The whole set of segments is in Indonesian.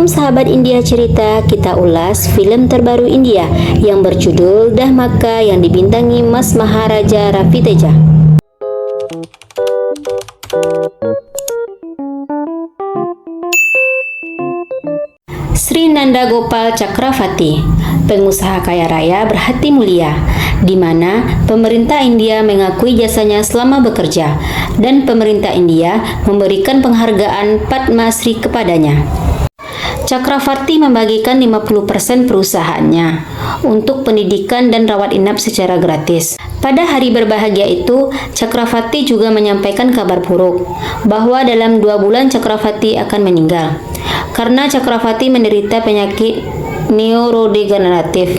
Assalamualaikum sahabat India Cerita, kita ulas film terbaru India yang berjudul Dahmaka yang dibintangi Mas Maharaja Ravi Teja. Sri Nanda Gopal Chakravarti, pengusaha kaya raya berhati mulia, di mana pemerintah India mengakui jasanya selama bekerja dan pemerintah India memberikan penghargaan Padma Shri kepadanya. Chakravarti membagikan 50% perusahaannya untuk pendidikan dan rawat inap secara gratis. Pada hari berbahagia itu, Chakravarti juga menyampaikan kabar buruk bahwa dalam 2 bulan Chakravarti akan meninggal karena Chakravarti menderita penyakit neurodegeneratif.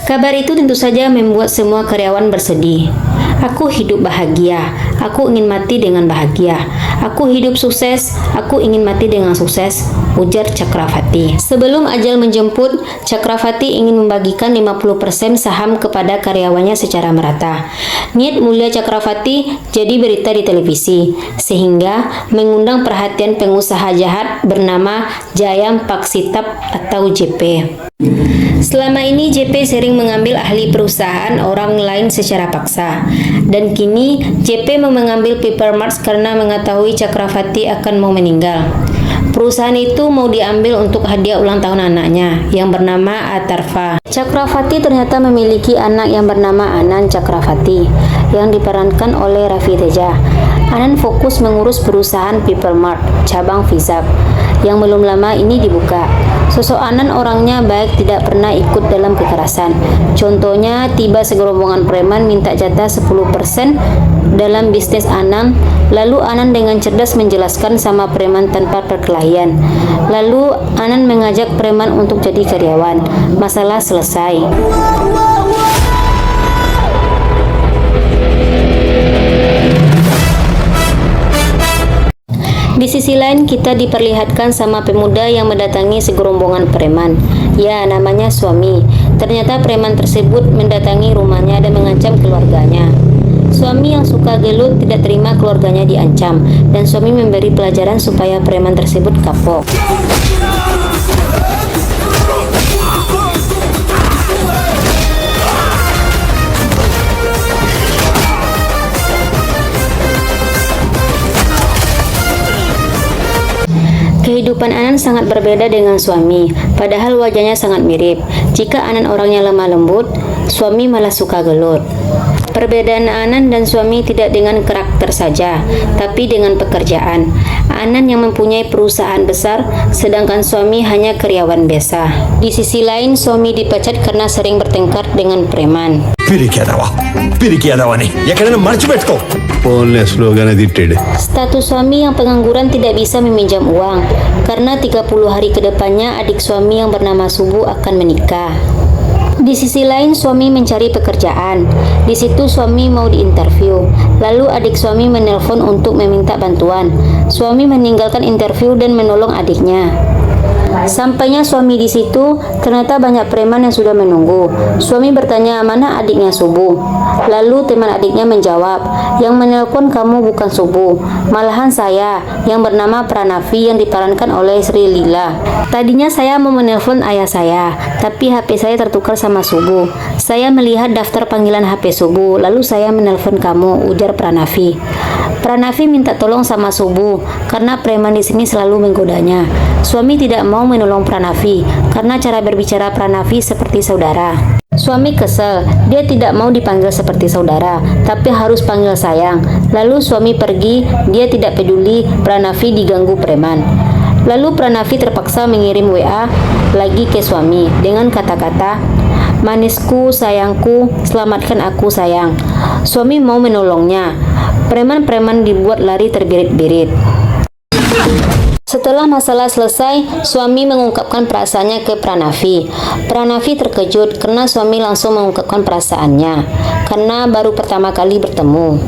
Kabar itu tentu saja membuat semua karyawan bersedih. Aku hidup bahagia, aku ingin mati dengan bahagia. Aku hidup sukses, aku ingin mati dengan sukses, ujar Chakravarti. Sebelum ajal menjemput, Chakravarti ingin membagikan 50% saham kepada karyawannya secara merata. Niat mulia Chakravarti jadi berita di televisi, sehingga mengundang perhatian pengusaha jahat bernama Jayam Paksitap atau JP. Selama ini JP sering mengambil ahli perusahaan orang lain secara paksa, dan kini JP mau mengambil Papermart karena mengetahui Chakravarti akan mau meninggal. Perusahaan itu mau diambil untuk hadiah ulang tahun anaknya yang bernama Atharva. Chakravarti ternyata memiliki anak yang bernama Anand Chakravarti yang diperankan oleh Ravi Teja. Anand fokus mengurus perusahaan Papermart cabang Vizag yang belum lama ini dibuka. Sosok Anand orangnya baik, tidak pernah ikut dalam kekerasan. Contohnya, tiba segerombongan preman minta jatah 10% dalam bisnis Anand, lalu Anand dengan cerdas menjelaskan sama preman tanpa perkelahian. Lalu Anand mengajak preman untuk jadi karyawan. Masalah selesai. Di sisi lain, kita diperlihatkan sama pemuda yang mendatangi segerombongan preman. Ya, namanya suami. Ternyata preman tersebut mendatangi rumahnya dan mengancam keluarganya. Suami yang suka gelut tidak terima keluarganya diancam, dan suami memberi pelajaran supaya preman tersebut kapok. Kehidupan Anand sangat berbeda dengan suami, padahal wajahnya sangat mirip. Jika Anand orangnya lemah lembut, suami malah suka gelut. Perbedaan Anand dan suami tidak dengan karakter saja, tapi dengan pekerjaan. Anand yang mempunyai perusahaan besar, sedangkan suami hanya karyawan biasa. Di sisi lain, suami dipecat karena sering bertengkar dengan preman. Status suami yang pengangguran tidak bisa meminjam uang karena 30 hari ke depannya adik suami yang bernama Subu akan menikah. Di sisi lain, suami mencari pekerjaan. Di situ suami mau diinterview. Lalu adik suami menelpon untuk meminta bantuan. Suami meninggalkan interview dan menolong adiknya. Sampainya suami di situ, ternyata banyak preman yang sudah menunggu. Suami bertanya, mana adiknya Subu? Lalu teman adiknya menjawab, yang menelpon kamu bukan Subu, malahan saya yang bernama Pranavi yang diperankan oleh Sri Lila. Tadinya saya mau menelpon ayah saya, tapi HP saya tertukar sama Subu. Saya melihat daftar panggilan HP Subu, lalu saya menelpon kamu, ujar Pranavi. Pranavi minta tolong sama Subu karena preman di sini selalu menggodanya. Suami tidak mau menolong Pranavi karena cara berbicara Pranavi seperti saudara. Suami kesel, dia tidak mau dipanggil seperti saudara, tapi harus panggil sayang. Lalu suami pergi, dia tidak peduli Pranavi diganggu preman. Lalu Pranavi terpaksa mengirim WA lagi ke suami dengan kata-kata, manisku, sayangku, selamatkan aku sayang. Suami mau menolongnya. Preman-preman dibuat lari terbirit-birit. Setelah masalah selesai, suami mengungkapkan perasaannya ke Pranavi. Pranavi terkejut karena suami langsung mengungkapkan perasaannya, karena baru pertama kali bertemu.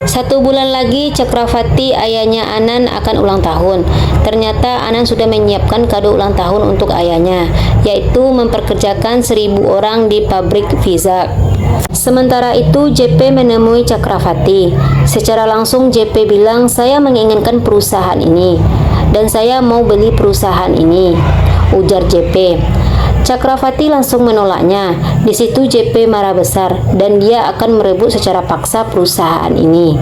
1 bulan lagi, Chakravarti ayahnya Anand akan ulang tahun. Ternyata Anand sudah menyiapkan kado ulang tahun untuk ayahnya, yaitu memperkerjakan 1000 orang di pabrik Vizag. Sementara itu, JP menemui Chakravarti. Secara langsung JP bilang, saya menginginkan perusahaan ini. dan saya mau beli perusahaan ini, ujar JP. Cakrawati langsung menolaknya. Di situ JP marah besar dan dia akan merebut secara paksa perusahaan ini.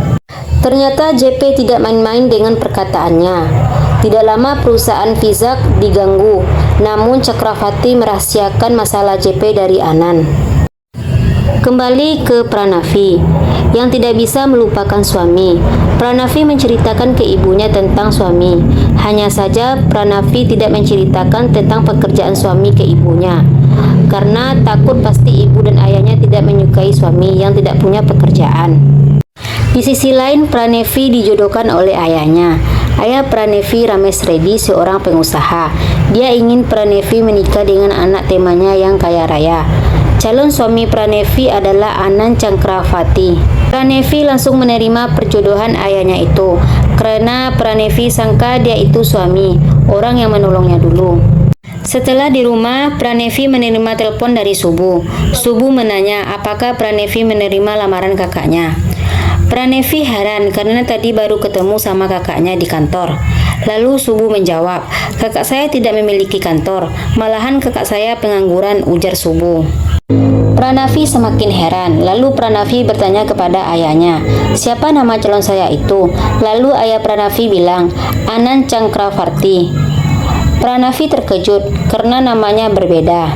Ternyata JP tidak main-main dengan perkataannya. Tidak lama perusahaan Vizak diganggu, namun Cakrawati merahasiakan masalah JP dari Anand. Kembali ke Pranavi, yang tidak bisa melupakan suami. Pranavi menceritakan ke ibunya tentang suami. Hanya saja Pranavi tidak menceritakan tentang pekerjaan suami ke ibunya, karena takut pasti ibu dan ayahnya tidak menyukai suami yang tidak punya pekerjaan. Di sisi lain, Pranavi dijodohkan oleh ayahnya. Ayah Pranavi Ramesh Reddy seorang pengusaha. Dia ingin Pranavi menikah dengan anak temannya yang kaya raya. Calon suami Pranavi adalah Anand Cakrawati. Pranavi langsung menerima perjodohan ayahnya itu, karena Pranavi sangka dia itu suami, orang yang menolongnya dulu. Setelah di rumah, Pranavi menerima telepon dari Subu. Subu menanya apakah Pranavi menerima lamaran kakaknya. Pranavi heran karena tadi baru ketemu sama kakaknya di kantor. Lalu Subu menjawab, kakak saya tidak memiliki kantor, malahan kakak saya pengangguran, ujar Subu. Pranavi semakin heran. Lalu Pranavi bertanya kepada ayahnya, siapa nama calon saya itu? Lalu ayah Pranavi bilang, Anand Cakrawati. Pranavi terkejut karena namanya berbeda.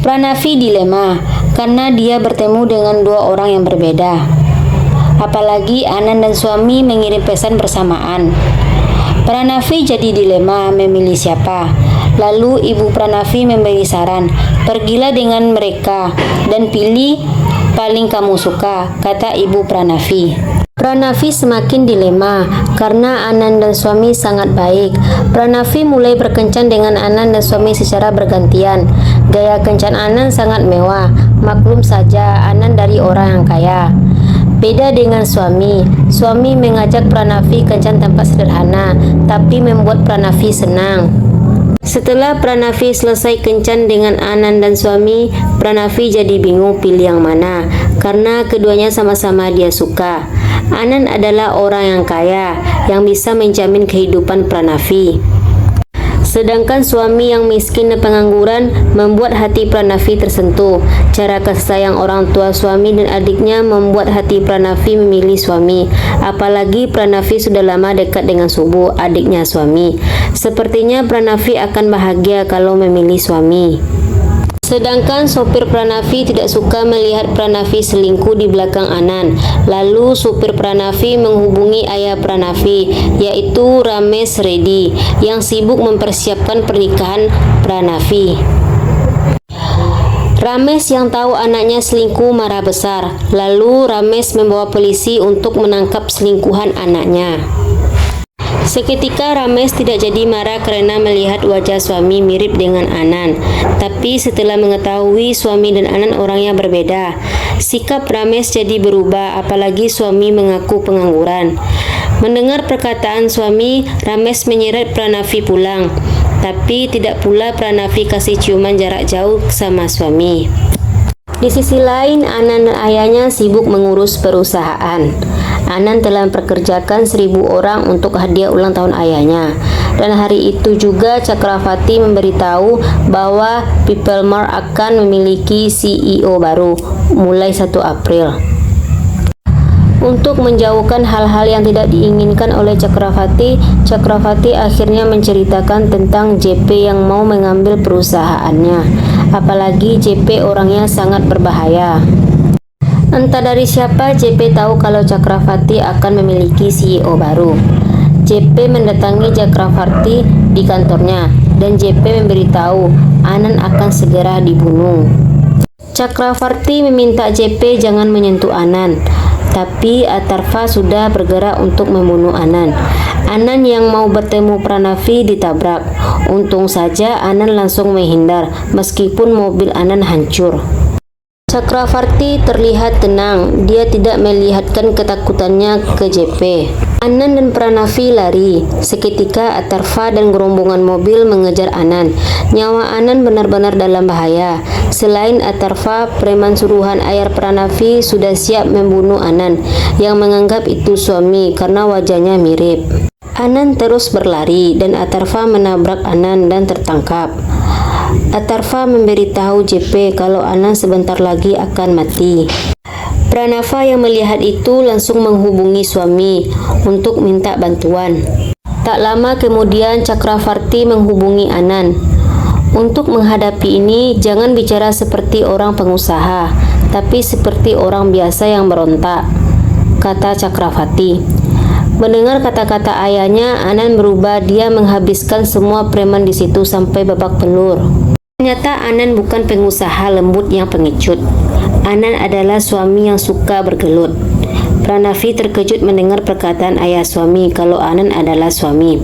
Pranavi dilema karena dia bertemu dengan dua orang yang berbeda. Apalagi Anand dan suami mengirim pesan bersamaan. Pranavi jadi dilema memilih siapa. Lalu ibu Pranavi memberi saran, pergilah dengan mereka dan pilih paling kamu suka, kata ibu Pranavi. Pranavi semakin dilema karena Anand dan suami sangat baik. Pranavi mulai berkencan dengan Anand dan suami secara bergantian. Gaya kencan Anand sangat mewah. Maklum saja Anand dari orang yang kaya. Beda dengan suami mengajak Pranavi kencan tempat sederhana, tapi membuat Pranavi senang. Setelah Pranavi selesai kencan dengan Anand dan suami, Pranavi jadi bingung pilih yang mana, karena keduanya sama-sama dia suka. Anand adalah orang yang kaya, yang bisa menjamin kehidupan Pranavi. Sedangkan suami yang miskin dan pengangguran membuat hati Pranavi tersentuh. Cara kasih sayang orang tua suami dan adiknya membuat hati Pranavi memilih suami. Apalagi Pranavi sudah lama dekat dengan Subu, adiknya suami. Sepertinya Pranavi akan bahagia kalau memilih suami. Sedangkan sopir Pranavi tidak suka melihat Pranavi selingkuh di belakang Anand. Lalu supir Pranavi menghubungi ayah Pranavi, yaitu Ramesh Reddy, yang sibuk mempersiapkan pernikahan Pranavi. Ramesh yang tahu anaknya selingkuh marah besar. Lalu Ramesh membawa polisi untuk menangkap selingkuhan anaknya. Seketika Ramesh tidak jadi marah karena melihat wajah suami mirip dengan Anand. Tapi setelah mengetahui suami dan Anand orangnya berbeda, sikap Ramesh jadi berubah, apalagi suami mengaku pengangguran. Mendengar perkataan suami, Ramesh menyeret Pranavi pulang. Tapi tidak pula Pranavi kasih ciuman jarak jauh sama suami. Di sisi lain, Anand dan ayahnya sibuk mengurus perusahaan. Anand telah memperkerjakan 1.000 orang untuk hadiah ulang tahun ayahnya. Dan hari itu juga Cakrawati memberitahu bahwa Peoplemart akan memiliki CEO baru mulai 1 April. Untuk menjauhkan hal-hal yang tidak diinginkan oleh Cakrawati, Cakrawati akhirnya menceritakan tentang JP yang mau mengambil perusahaannya. Apalagi JP orangnya sangat berbahaya. Entah dari siapa JP tahu kalau Cakrawati akan memiliki CEO baru. JP mendatangi Cakrawati di kantornya dan JP memberitahu Anand akan segera dibunuh. Cakrawati meminta JP jangan menyentuh Anand, tapi Atharva sudah bergerak untuk membunuh Anand. Anand yang mau bertemu Pranavi ditabrak. Untung saja Anand langsung menghindar meskipun mobil Anand hancur. Cakrawati terlihat tenang, dia tidak melihatkan ketakutannya ke JP. Anand dan Pranavi lari. Seketika Atharva dan gerombongan mobil mengejar Anand. Nyawa Anand benar-benar dalam bahaya. Selain Atarfa, preman suruhan ayah Pranavi sudah siap membunuh Anan yang menganggap itu suami karena wajahnya mirip. Anan terus berlari dan Atarfa menabrak Anan dan tertangkap. Atarfa memberitahu JP kalau Anan sebentar lagi akan mati. Pranava yang melihat itu langsung menghubungi suami untuk minta bantuan. Tak lama kemudian Cakravarti menghubungi Anan. Untuk menghadapi ini, jangan bicara seperti orang pengusaha, tapi seperti orang biasa yang berontak, kata Cakravarti. Mendengar kata-kata ayahnya, Anan berubah. Dia menghabiskan semua preman di situ sampai babak belur. Ternyata Anan bukan pengusaha lembut yang pengecut. Anan adalah suami yang suka bergelut. Pranavi terkejut mendengar perkataan ayah suami kalau Anan adalah suami.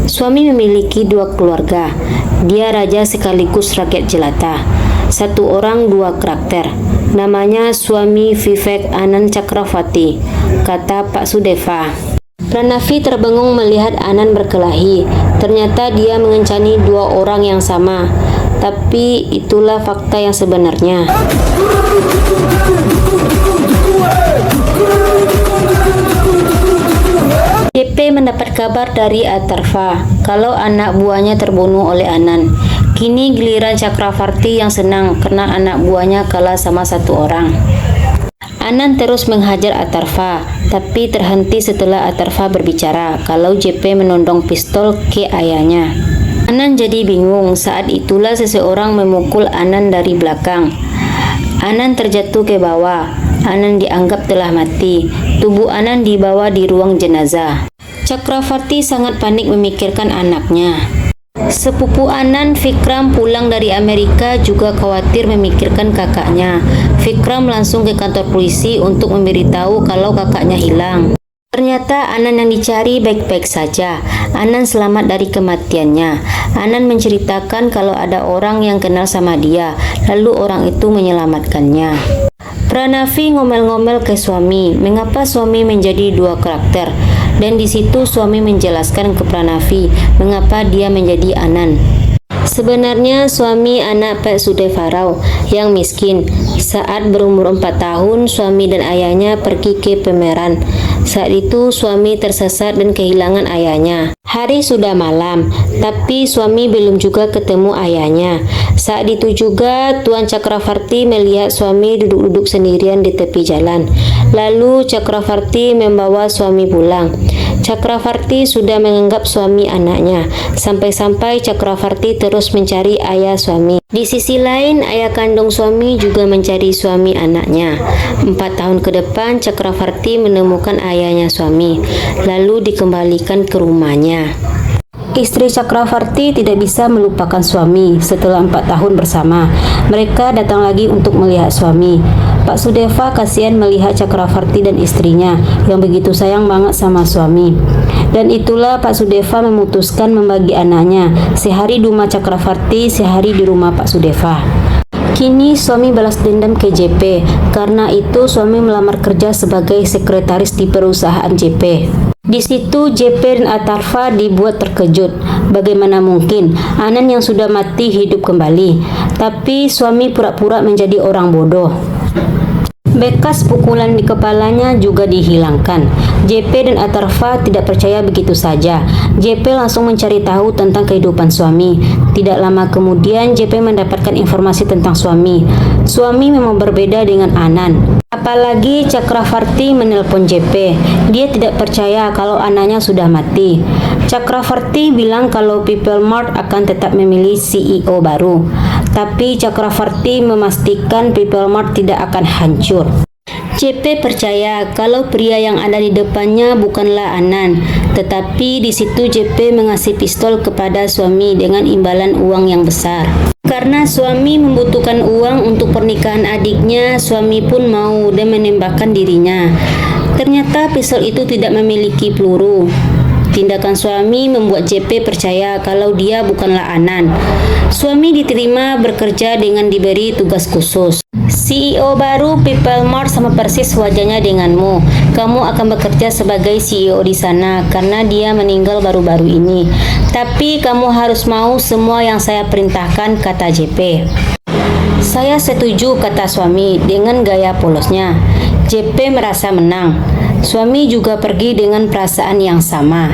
Suami memiliki 2 keluarga. Dia raja sekaligus rakyat jelata. 1 orang 2 karakter. Namanya suami Vivek Anand Chakravarti, kata Pak Sudeva. Pranavi terbengung melihat Anan berkelahi. Ternyata dia mengencani 2 orang yang sama. Tapi itulah fakta yang sebenarnya. JP mendapat kabar dari Atarfa kalau anak buahnya terbunuh oleh Anan. Kini giliran Cakravarti yang senang karena anak buahnya kalah sama 1 orang. Anan terus menghajar Atarfa, tapi terhenti setelah Atarfa berbicara kalau JP menodong pistol ke ayahnya. Anan jadi bingung. Saat itulah seseorang memukul Anan dari belakang. Anan terjatuh ke bawah. Anan dianggap telah mati. Tubuh Anan dibawa di ruang jenazah. Cakravarti sangat panik memikirkan anaknya. Sepupu Anan, Vikram, pulang dari Amerika juga khawatir memikirkan kakaknya. Vikram langsung ke kantor polisi untuk memberitahu kalau kakaknya hilang. Ternyata Anan yang dicari baik-baik saja. Anan selamat dari kematiannya. Anan menceritakan kalau ada orang yang kenal sama dia, lalu orang itu menyelamatkannya. Pranavi ngomel-ngomel ke suami, mengapa suami menjadi 2 karakter. Dan di situ suami menjelaskan ke Pranavi mengapa dia menjadi Anan. Sebenarnya suami anak Pak Sudevarau yang miskin. Saat berumur 4 tahun, suami dan ayahnya pergi ke Pemeran. Saat itu suami tersesat dan kehilangan ayahnya. Hari sudah malam, tapi suami belum juga ketemu ayahnya. Saat itu juga Tuan Cakravarti melihat suami duduk-duduk sendirian di tepi jalan. Lalu Cakravarti membawa suami pulang. Cakravarti sudah menganggap suami anaknya. Sampai-sampai Cakravarti terus mencari ayah suami. Di sisi lain, ayah kandung suami juga mencari suami anaknya. 4 tahun ke depan, Cakravarti menemukan ayahnya suami, lalu dikembalikan ke rumahnya. Istri Cakravarti tidak bisa melupakan suami setelah 4 tahun bersama. Mereka datang lagi untuk melihat suami. Pak Sudeva kasihan melihat Cakravarti dan istrinya yang begitu sayang banget sama suami. Dan itulah Pak Sudeva memutuskan membagi anaknya. Sehari di rumah Cakravarti, sehari di rumah Pak Sudeva. Kini suami balas dendam ke JP. Karena itu suami melamar kerja sebagai sekretaris di perusahaan JP. Di situ JP dan Atarfa dibuat terkejut. Bagaimana mungkin Anan yang sudah mati hidup kembali? Tapi suami pura-pura menjadi orang bodoh. Bekas pukulan di kepalanya juga dihilangkan. JP dan Atarfa tidak percaya begitu saja. JP langsung mencari tahu tentang kehidupan suami. Tidak lama kemudian JP mendapatkan informasi tentang suami. Suami memang berbeda dengan Anan. Apalagi Cakravarti menelpon JP. Dia tidak percaya kalau anaknya sudah mati. Cakravarti bilang kalau People Mart akan tetap memilih CEO baru. Tapi Cakravarti memastikan People Mart tidak akan hancur. JP percaya kalau pria yang ada di depannya bukanlah Anan, tetapi di situ JP mengasih pistol kepada suami dengan imbalan uang yang besar. Karena suami membutuhkan uang untuk pernikahan adiknya, suami pun mau dan menembakkan dirinya. Ternyata pistol itu tidak memiliki peluru. Tindakan suami membuat JP percaya kalau dia bukanlah Anan. Suami diterima bekerja dengan diberi tugas khusus. CEO baru People Mart sama persis wajahnya denganmu. Kamu akan bekerja sebagai CEO di sana karena dia meninggal baru-baru ini. Tapi kamu harus mau semua yang saya perintahkan, kata JP. Saya setuju, kata suami dengan gaya polosnya. JP merasa menang. Suami juga pergi dengan perasaan yang sama.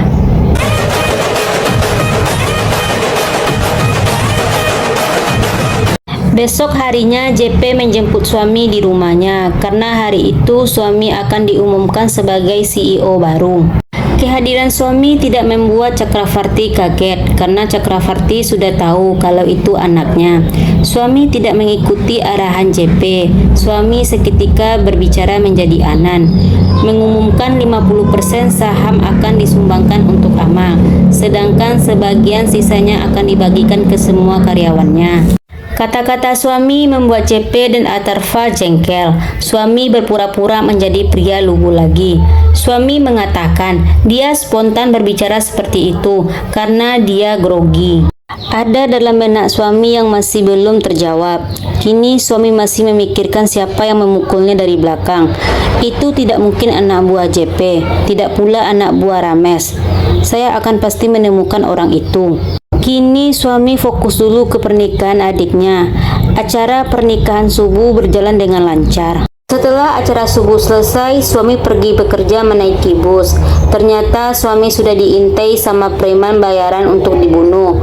Besok harinya JP menjemput suami di rumahnya karena hari itu suami akan diumumkan sebagai CEO baru. Kehadiran suami tidak membuat Cakravarti kaget karena Cakravarti sudah tahu kalau itu anaknya. Suami tidak mengikuti arahan JP. Suami seketika berbicara menjadi Anan, mengumumkan 50% saham akan disumbangkan untuk Ama, sedangkan sebagian sisanya akan dibagikan ke semua karyawannya. Kata-kata suami membuat JP dan Atarfa jengkel. Suami berpura-pura menjadi pria lugu lagi. Suami mengatakan dia spontan berbicara seperti itu karena dia grogi. Ada dalam benak suami yang masih belum terjawab. Kini suami masih memikirkan siapa yang memukulnya dari belakang. Itu tidak mungkin anak buah JP, tidak pula anak buah Rames. Saya akan pasti menemukan orang itu. Kini suami fokus dulu ke pernikahan adiknya. Acara pernikahan subuh berjalan dengan lancar. Setelah acara subuh selesai, suami pergi bekerja menaiki bus. Ternyata suami sudah diintai sama preman bayaran untuk dibunuh.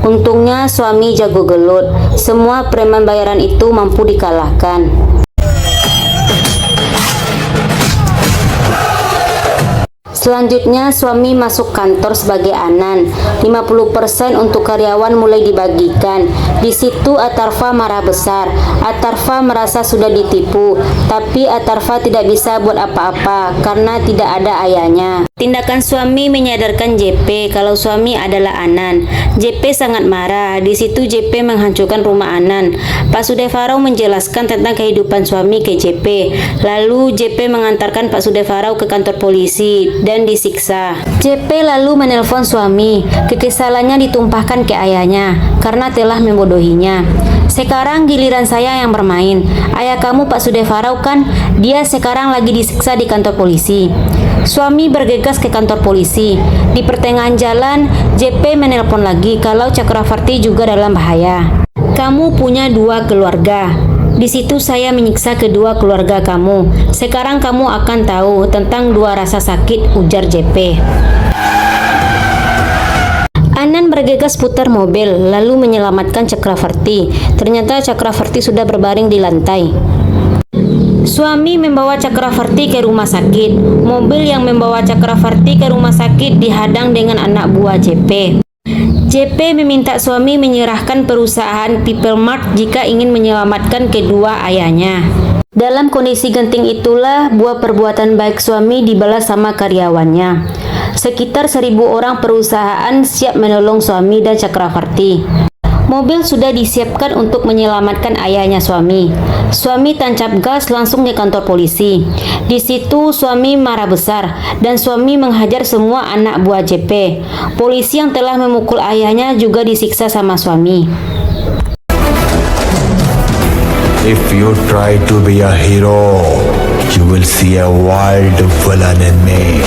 Untungnya suami jago gelut. Semua preman bayaran itu mampu dikalahkan. Selanjutnya suami masuk kantor sebagai Anan. 50% untuk karyawan mulai dibagikan. Di situ Atarfa marah besar. Atarfa merasa sudah ditipu, tapi Atarfa tidak bisa buat apa-apa karena tidak ada ayahnya. Tindakan suami menyadarkan JP kalau suami adalah Anan. JP sangat marah. Di situ JP menghancurkan rumah Anan. Pak Sudevarau menjelaskan tentang kehidupan suami ke JP. Lalu JP mengantarkan Pak Sudevarau ke kantor polisi dan disiksa. JP lalu menelpon suami. Kekesalannya ditumpahkan ke ayahnya karena telah membodohinya. Sekarang giliran saya yang bermain. Ayah kamu Pak Sudevarau kan? Dia sekarang lagi disiksa di kantor polisi. Suami bergegas ke kantor polisi. Di pertengahan jalan, JP menelpon lagi kalau Cakravarti juga dalam bahaya. Kamu punya 2 keluarga. Di situ saya menyiksa kedua keluarga kamu. Sekarang kamu akan tahu tentang 2 rasa sakit, ujar JP. Anan bergegas putar mobil, lalu menyelamatkan Cakravarti. Ternyata Cakravarti sudah berbaring di lantai. Suami membawa Cakravarti ke rumah sakit. Mobil yang membawa Cakravarti ke rumah sakit dihadang dengan anak buah JP. JP meminta suami menyerahkan perusahaan People Mart jika ingin menyelamatkan kedua ayahnya. Dalam kondisi genting itulah buah perbuatan baik suami dibalas sama karyawannya. Sekitar 1.000 orang perusahaan siap menolong suami dan Cakravarti. Mobil sudah disiapkan untuk menyelamatkan ayahnya suami. Suami tancap gas langsung ke kantor polisi. Di situ suami marah besar dan suami menghajar semua anak buah JP. Polisi yang telah memukul ayahnya juga disiksa sama suami. If you try to be a hero, you will see a wild villain in me.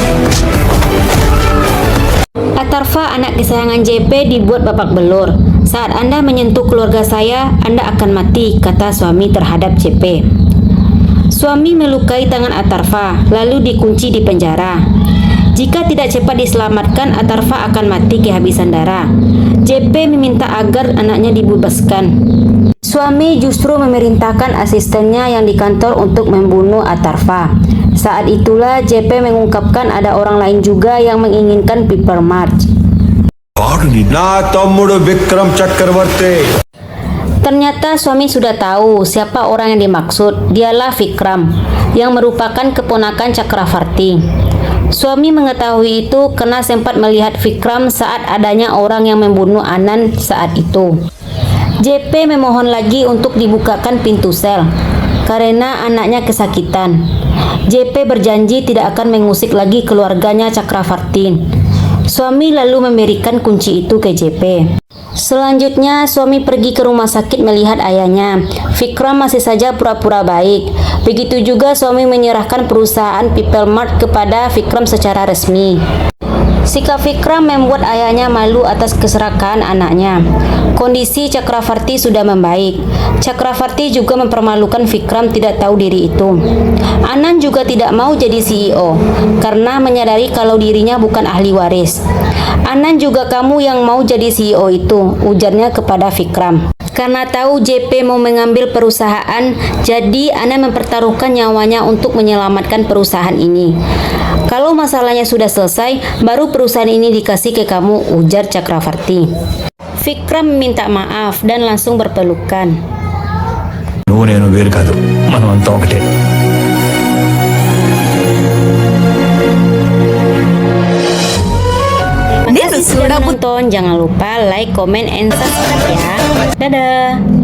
Atarfa, anak kesayangan JP, dibuat babak belur. Saat Anda menyentuh keluarga saya, Anda akan mati, kata suami terhadap JP. Suami melukai tangan Atarfa, lalu dikunci di penjara. Jika tidak cepat diselamatkan, Atarfa akan mati kehabisan darah. JP meminta agar anaknya dibebaskan. Suami justru memerintahkan asistennya yang di kantor untuk membunuh Atarfa. Saat itulah JP mengungkapkan ada orang lain juga yang menginginkan People Mart. Ternyata suami sudah tahu siapa orang yang dimaksud. Dialah Vikram, yang merupakan keponakan Cakravarti. Suami mengetahui itu karena sempat melihat Vikram saat adanya orang yang membunuh Anan saat itu. JP memohon lagi untuk dibukakan pintu sel karena anaknya kesakitan. JP berjanji tidak akan mengusik lagi keluarganya Cakravarti. Suami lalu memberikan kunci itu ke JP. Selanjutnya, suami pergi ke rumah sakit melihat ayahnya. Vikram masih saja pura-pura baik. Begitu juga suami menyerahkan perusahaan People Mart kepada Vikram secara resmi. Sikap Vikram membuat ayahnya malu atas keserakahan anaknya. Kondisi Chakravarti sudah membaik. Chakravarti juga mempermalukan Vikram tidak tahu diri itu. Anand juga tidak mau jadi CEO karena menyadari kalau dirinya bukan ahli waris. Anand juga kamu yang mau jadi CEO itu, ujarnya kepada Vikram. Karena tahu JP mau mengambil perusahaan, jadi Anand mempertaruhkan nyawanya untuk menyelamatkan perusahaan ini. Kalau masalahnya sudah selesai, baru perusahaan ini dikasih ke kamu, ujar Chakravarti. Vikram minta maaf dan langsung berpelukan. నువ్వు నేను వేరు కాదు, మనం అంతా ఒకటే. Terima kasih sudah menonton. Jangan lupa like, comment, and subscribe ya. Dadah.